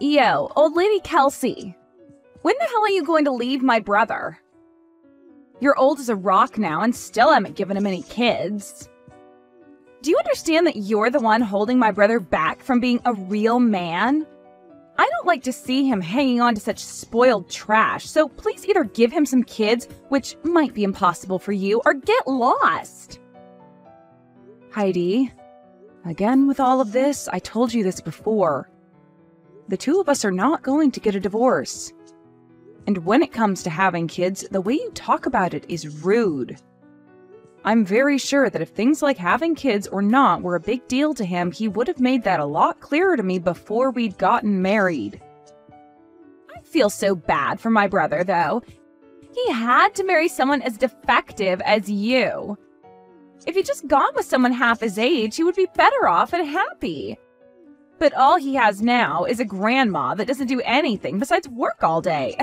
Yo, old lady Kelsey. When the hell are you going to leave my brother? You're old as a rock now and still haven't given him any kids. Do you understand that you're the one holding my brother back from being a real man? I don't like to see him hanging on to such spoiled trash, so please either give him some kids, which might be impossible for you, or get lost. Heidi, again with all of this, I told you this before. The two of us are not going to get a divorce. And when it comes to having kids, the way you talk about it is rude. I'm very sure that if things like having kids or not were a big deal to him, he would have made that a lot clearer to me before we'd gotten married. I feel so bad for my brother, though. He had to marry someone as defective as you. If he'd just gone with someone half his age, he would be better off and happy. But all he has now is a grandma that doesn't do anything besides work all day.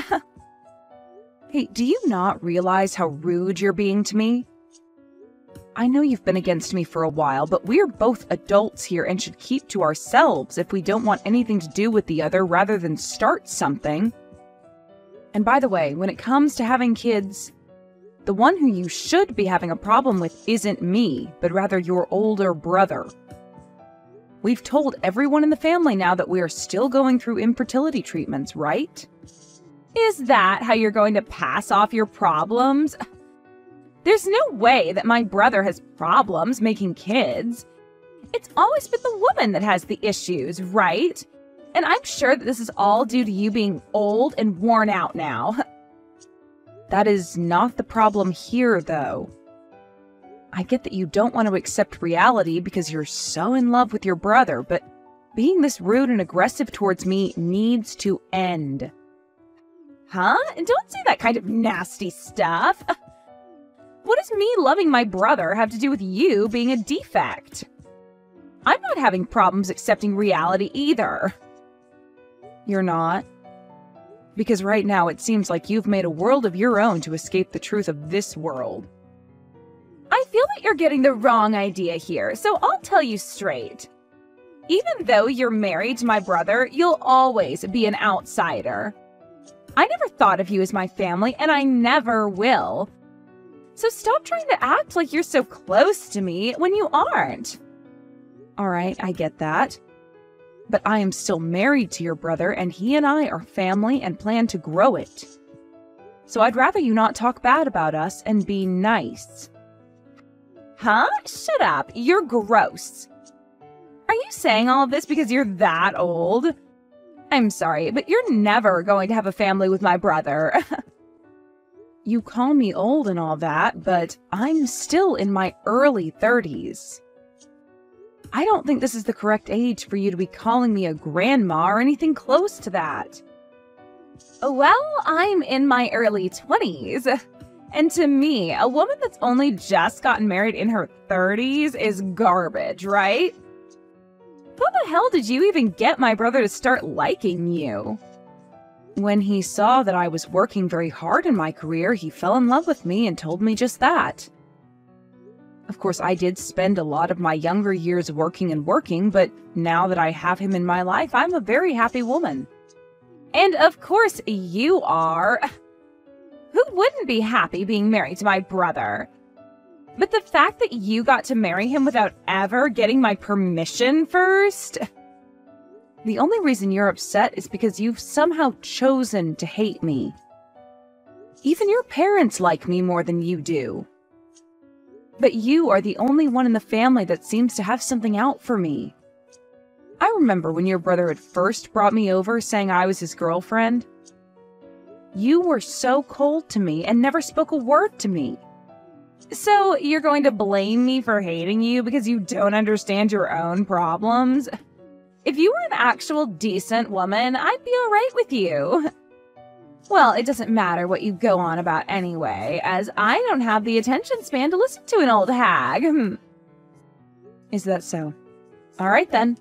Hey, do you not realize how rude you're being to me? I know you've been against me for a while, but we're both adults here and should keep to ourselves if we don't want anything to do with the other rather than start something. And by the way, when it comes to having kids, the one who you should be having a problem with isn't me, but rather your older brother. We've told everyone in the family now that we are still going through infertility treatments, right? Is that how you're going to pass off your problems? There's no way that my brother has problems making kids. It's always been the woman that has the issues, right? And I'm sure that this is all due to you being old and worn out now. That is not the problem here, though. I get that you don't want to accept reality because you're so in love with your brother, but being this rude and aggressive towards me needs to end. Huh? And don't say that kind of nasty stuff. What does me loving my brother have to do with you being a defect? I'm not having problems accepting reality either. You're not? Because right now it seems like you've made a world of your own to escape the truth of this world. I feel that you're getting the wrong idea here, so I'll tell you straight. Even though you're married to my brother, you'll always be an outsider. I never thought of you as my family, and I never will. So stop trying to act like you're so close to me when you aren't. All right, I get that. But I am still married to your brother, and he and I are family and plan to grow it. So I'd rather you not talk bad about us and be nice. Huh? Shut up. You're gross. Are you saying all of this because you're that old? I'm sorry, but you're never going to have a family with my brother. You call me old and all that, but I'm still in my early 30s. I don't think this is the correct age for you to be calling me a grandma or anything close to that. Well, I'm in my early 20s. And to me, a woman that's only just gotten married in her 30s is garbage, right? How the hell did you even get my brother to start liking you? When he saw that I was working very hard in my career, he fell in love with me and told me just that. Of course, I did spend a lot of my younger years working, but now that I have him in my life, I'm a very happy woman. And of course you are. Who wouldn't be happy being married to my brother? But the fact that you got to marry him without ever getting my permission first? The only reason you're upset is because you've somehow chosen to hate me. Even your parents like me more than you do. But you are the only one in the family that seems to have something out for me. I remember when your brother had first brought me over saying I was his girlfriend. You were so cold to me and never spoke a word to me. So you're going to blame me for hating you because you don't understand your own problems? If you were an actual decent woman, I'd be all right with you. Well, it doesn't matter what you go on about anyway, as I don't have the attention span to listen to an old hag. Is that so? All right then.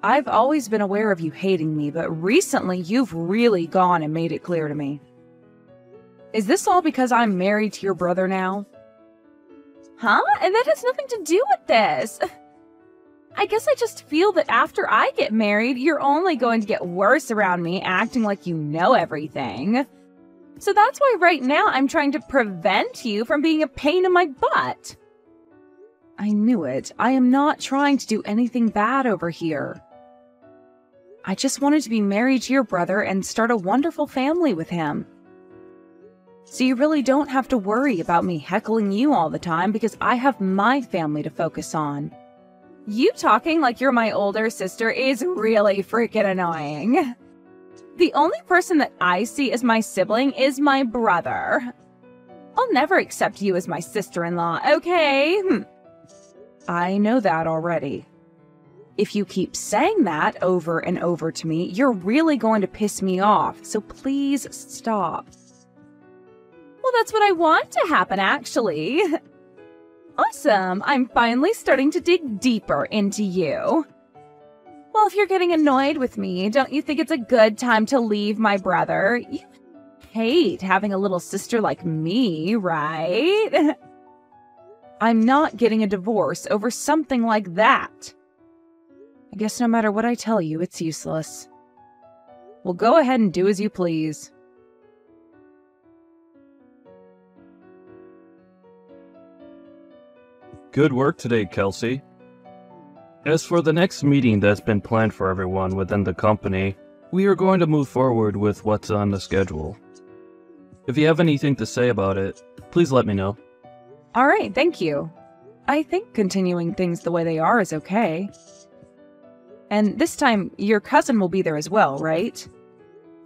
I've always been aware of you hating me, but recently you've really gone and made it clear to me. Is this all because I'm married to your brother now? Huh? And that has nothing to do with this. I guess I just feel that after I get married, you're only going to get worse around me, acting like you know everything. So that's why right now I'm trying to prevent you from being a pain in my butt. I knew it. I am not trying to do anything bad over here. I just wanted to be married to your brother and start a wonderful family with him. So you really don't have to worry about me heckling you all the time because I have my family to focus on. You talking like you're my older sister is really freaking annoying. The only person that I see as my sibling is my brother. I'll never accept you as my sister-in-law, okay? I know that already. If you keep saying that over and over to me, you're really going to piss me off, so please stop. Well, that's what I want to happen, actually. Awesome, I'm finally starting to dig deeper into you. Well, if you're getting annoyed with me, don't you think it's a good time to leave my brother? You hate having a little sister like me, right? I'm not getting a divorce over something like that. I guess no matter what I tell you, it's useless. Well, go ahead and do as you please. Good work today, Kelsey. As for the next meeting that's been planned for everyone within the company, we are going to move forward with what's on the schedule. If you have anything to say about it, please let me know. All right, thank you. I think continuing things the way they are is okay. And this time, your cousin will be there as well, right?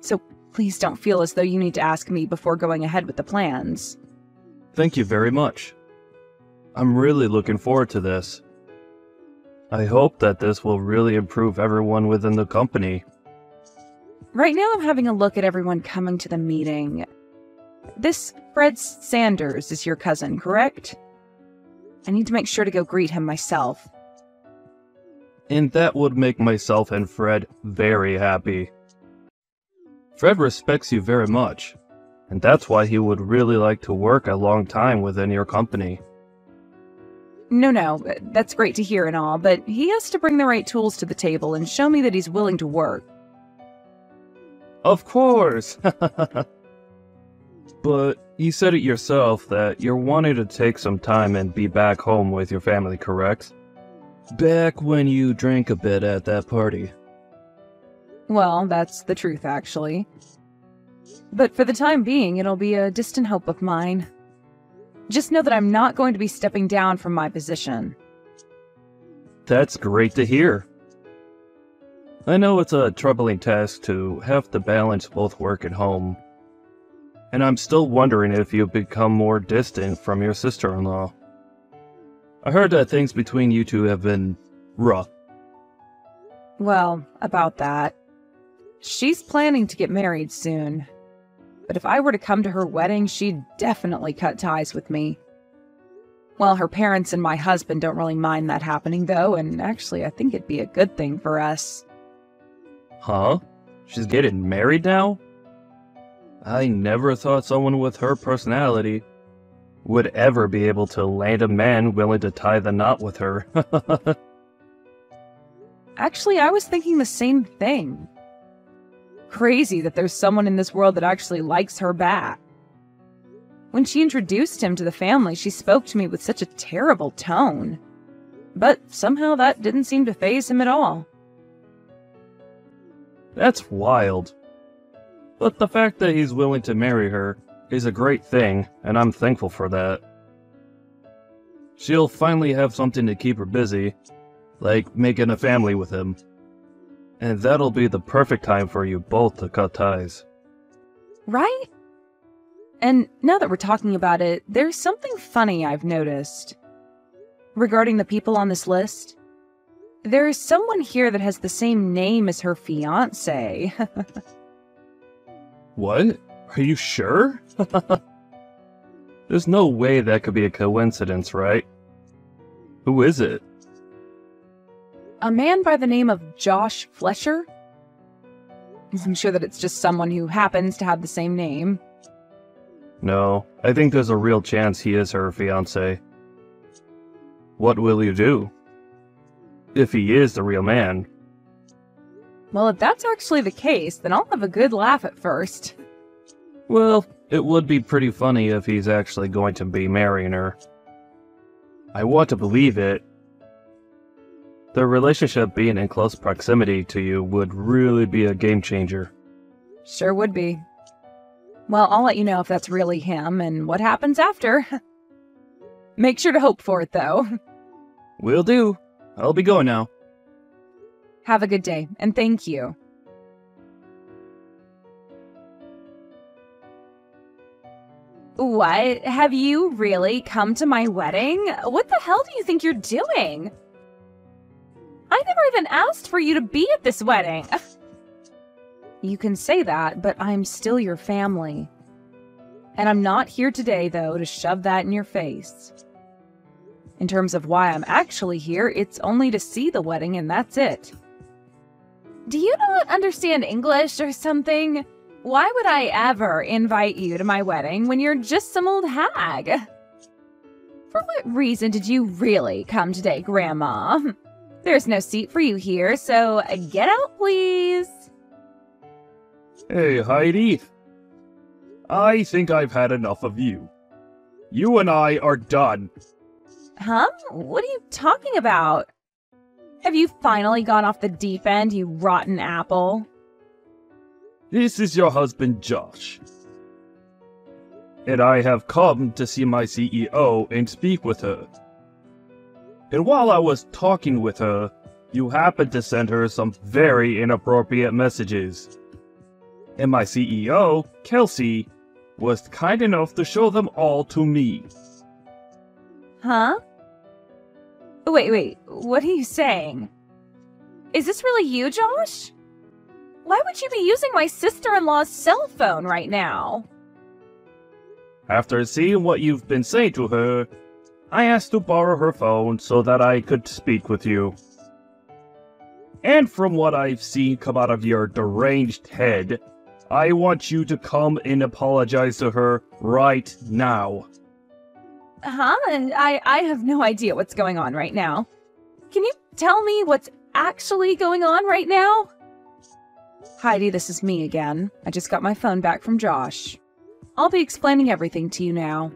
So please don't feel as though you need to ask me before going ahead with the plans. Thank you very much. I'm really looking forward to this. I hope that this will really improve everyone within the company. Right now I'm having a look at everyone coming to the meeting. This Fred Sanders is your cousin, correct? I need to make sure to go greet him myself. And that would make myself and Fred very happy. Fred respects you very much, and that's why he would really like to work a long time within your company. No, that's great to hear and all, but he has to bring the right tools to the table and show me that he's willing to work. Of course! But you said it yourself that you're wanting to take some time and be back home with your family, correct? Back when you drank a bit at that party. Well, that's the truth, actually. But for the time being, it'll be a distant hope of mine. Just know that I'm not going to be stepping down from my position. That's great to hear. I know it's a troubling task to have to balance both work and home. And I'm still wondering if you've become more distant from your sister-in-law. I heard that things between you two have been rough. Well, about that. She's planning to get married soon. But if I were to come to her wedding, she'd definitely cut ties with me. Well, her parents and my husband don't really mind that happening, though, and actually I think it'd be a good thing for us. Huh? She's getting married now? I never thought someone with her personality would ever be able to land a man willing to tie the knot with her. Actually, I was thinking the same thing. Crazy that there's someone in this world that actually likes her back. When she introduced him to the family, she spoke to me with such a terrible tone. But somehow that didn't seem to faze him at all. That's wild. But the fact that he's willing to marry her is a great thing, and I'm thankful for that. She'll finally have something to keep her busy, like making a family with him. And that'll be the perfect time for you both to cut ties. Right? And now that we're talking about it, there's something funny I've noticed. Regarding the people on this list, there is someone here that has the same name as her fiancé. What? Are you sure? There's no way that could be a coincidence, right? Who is it? A man by the name of Josh Flesher? I'm sure that it's just someone who happens to have the same name. No, I think there's a real chance he is her fiancé. What will you do? If he is the real man. Well, if that's actually the case, then I'll have a good laugh at first. Well, it would be pretty funny if he's actually going to be marrying her. I want to believe it. The relationship being in close proximity to you would really be a game changer. Sure would be. Well, I'll let you know if that's really him and what happens after. Make sure to hope for it, though. Will do. I'll be going now. Have a good day, and thank you. What? Have you really come to my wedding? What the hell do you think you're doing? I never even asked for you to be at this wedding. You can say that, but I'm still your family. And I'm not here today, though, to shove that in your face. In terms of why I'm actually here, it's only to see the wedding, and that's it. Do you not understand English or something? Why would I ever invite you to my wedding when you're just some old hag? For what reason did you really come today, Grandma? There's no seat for you here, so get out, please. Hey, Heidi. I think I've had enough of you. You and I are done. Huh? What are you talking about? Have you finally gone off the deep end, you rotten apple? This is your husband, Josh. And I have come to see my CEO and speak with her. And while I was talking with her, you happened to send her some very inappropriate messages. And my CEO, Kelsey, was kind enough to show them all to me. Huh? Wait, what are you saying? Is this really you, Josh? Why would you be using my sister-in-law's cell phone right now? After seeing what you've been saying to her, I asked to borrow her phone so that I could speak with you. And from what I've seen come out of your deranged head, I want you to come and apologize to her right now. Huh? I have no idea what's going on right now. Can you tell me what's actually going on right now? Heidi, this is me again. I just got my phone back from Josh. I'll be explaining everything to you now.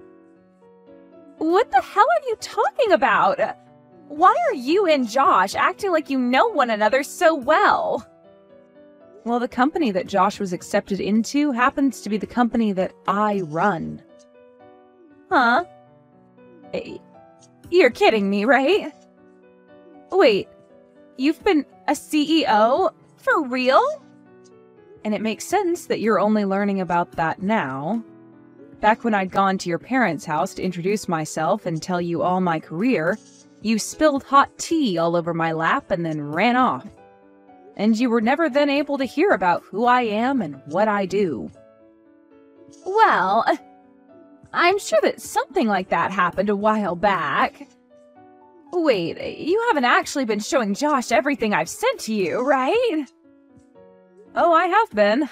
What the hell are you talking about? Why are you and Josh acting like you know one another so well? Well, the company that Josh was accepted into happens to be the company that I run. Huh? You're kidding me, right? Wait, you've been a CEO? For real? And it makes sense that you're only learning about that now. Back when I'd gone to your parents' house to introduce myself and tell you all my career, you spilled hot tea all over my lap and then ran off. And you were never then able to hear about who I am and what I do. Well, I'm sure that something like that happened a while back. Wait, you haven't actually been showing Josh everything I've sent to you, right? Oh, I have been.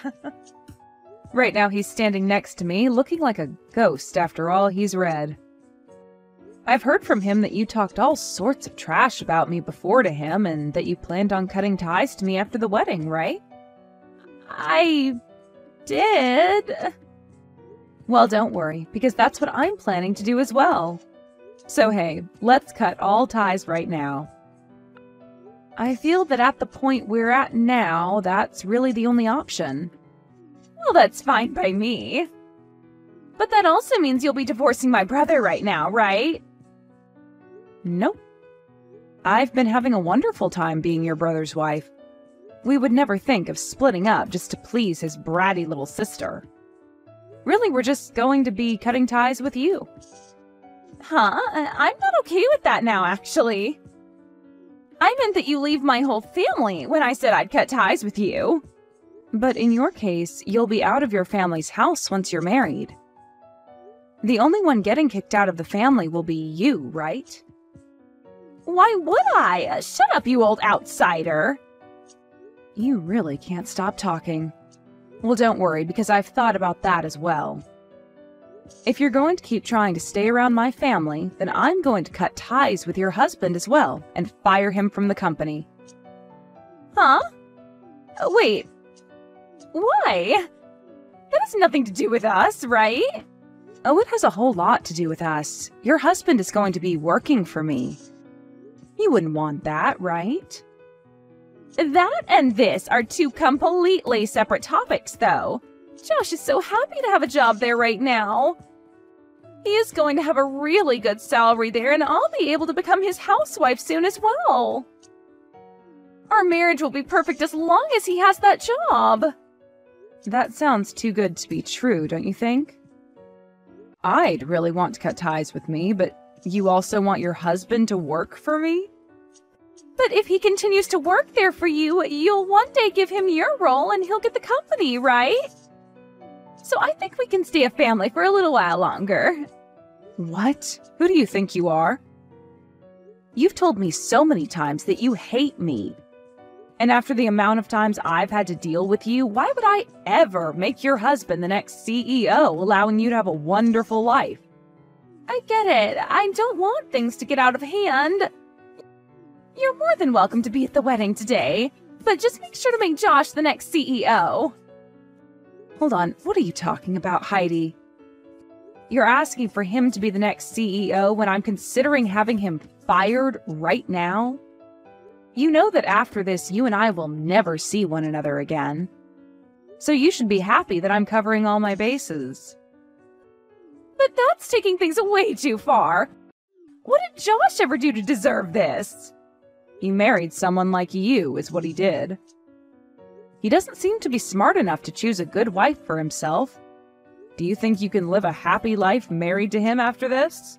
Right now he's standing next to me, looking like a ghost after all he's read. I've heard from him that you talked all sorts of trash about me before to him and that you planned on cutting ties to me after the wedding, right? I did. Well, don't worry, because that's what I'm planning to do as well. So hey, let's cut all ties right now. I feel that at the point we're at now, that's really the only option. Well, that's fine by me. But that also means you'll be divorcing my brother right now, right? Nope. I've been having a wonderful time being your brother's wife. We would never think of splitting up just to please his bratty little sister. Really, we're just going to be cutting ties with you. Huh? I'm not okay with that now, actually. I meant that you leave my whole family when I said I'd cut ties with you. But in your case, you'll be out of your family's house once you're married. The only one getting kicked out of the family will be you, right? Why would I? Shut up, you old outsider. You really can't stop talking. Well, don't worry, because I've thought about that as well. If you're going to keep trying to stay around my family, then I'm going to cut ties with your husband as well and fire him from the company. Huh? Wait. Why? That has nothing to do with us, right? Oh, it has a whole lot to do with us. Your husband is going to be working for me. You wouldn't want that, right? That and this are two completely separate topics, though. Josh is so happy to have a job there right now. He is going to have a really good salary there, and I'll be able to become his housewife soon as well. Our marriage will be perfect as long as he has that job. That sounds too good to be true, don't you think? I'd really want to cut ties with me, but you also want your husband to work for me? But if he continues to work there for you, you'll one day give him your role and he'll get the company, right? So I think we can stay a family for a little while longer. What? Who do you think you are? You've told me so many times that you hate me. And after the amount of times I've had to deal with you, why would I ever make your husband the next CEO, allowing you to have a wonderful life? I get it. I don't want things to get out of hand. You're more than welcome to be at the wedding today, but just make sure to make Josh the next CEO. Hold on, what are you talking about, Heidi? You're asking for him to be the next CEO when I'm considering having him fired right now? You know that after this, you and I will never see one another again. So you should be happy that I'm covering all my bases. But that's taking things way too far. What did Josh ever do to deserve this? He married someone like you, is what he did. He doesn't seem to be smart enough to choose a good wife for himself. Do you think you can live a happy life married to him after this?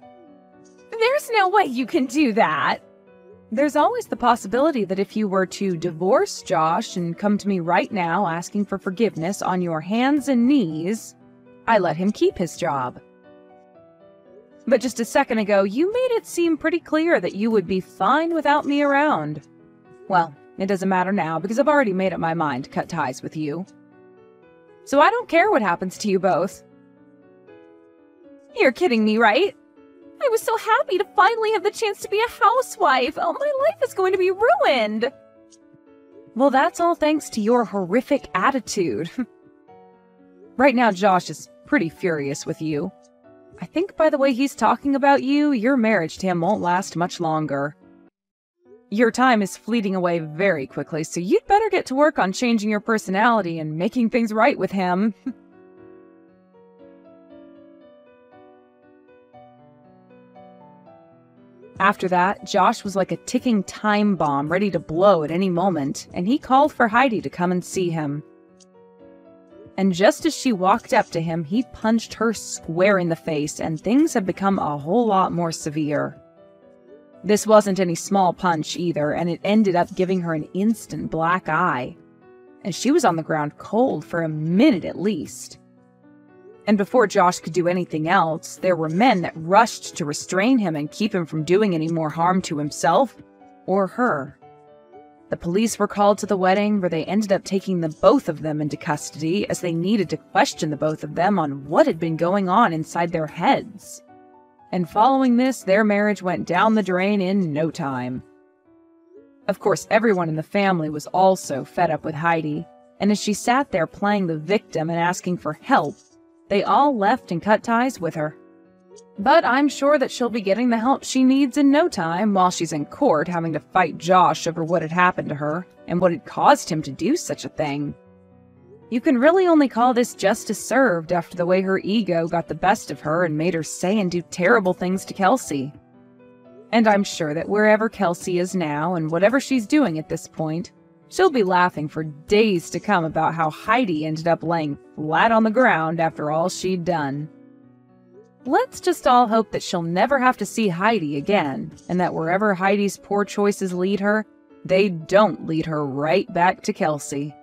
There's no way you can do that. There's always the possibility that if you were to divorce Josh and come to me right now asking for forgiveness on your hands and knees, I let him keep his job. But just a second ago, you made it seem pretty clear that you would be fine without me around. Well, it doesn't matter now because I've already made up my mind to cut ties with you. So I don't care what happens to you both. You're kidding me, right? I was so happy to finally have the chance to be a housewife. Oh, my life is going to be ruined. Well, that's all thanks to your horrific attitude. Right now, Josh is pretty furious with you. I think by the way he's talking about you, your marriage to him won't last much longer. Your time is fleeting away very quickly, so you'd better get to work on changing your personality and making things right with him. After that, Josh was like a ticking time bomb ready to blow at any moment, and he called for Heidi to come and see him. And just as she walked up to him, he punched her square in the face, and things had become a whole lot more severe. This wasn't any small punch either, and it ended up giving her an instant black eye. And she was on the ground cold for a minute at least. And before Josh could do anything else, there were men that rushed to restrain him and keep him from doing any more harm to himself or her. The police were called to the wedding, where they ended up taking the both of them into custody as they needed to question the both of them on what had been going on inside their heads. And following this, their marriage went down the drain in no time. Of course, everyone in the family was also fed up with Heidi, and as she sat there playing the victim and asking for help, they all left and cut ties with her. But I'm sure that she'll be getting the help she needs in no time while she's in court having to fight Josh over what had happened to her and what had caused him to do such a thing. You can really only call this justice served after the way her ego got the best of her and made her say and do terrible things to Kelsey. And I'm sure that wherever Kelsey is now and whatever she's doing at this point, she'll be laughing for days to come about how Heidi ended up laying flat on the ground after all she'd done. Let's just all hope that she'll never have to see Heidi again, and that wherever Heidi's poor choices lead her, they don't lead her right back to Kelsey.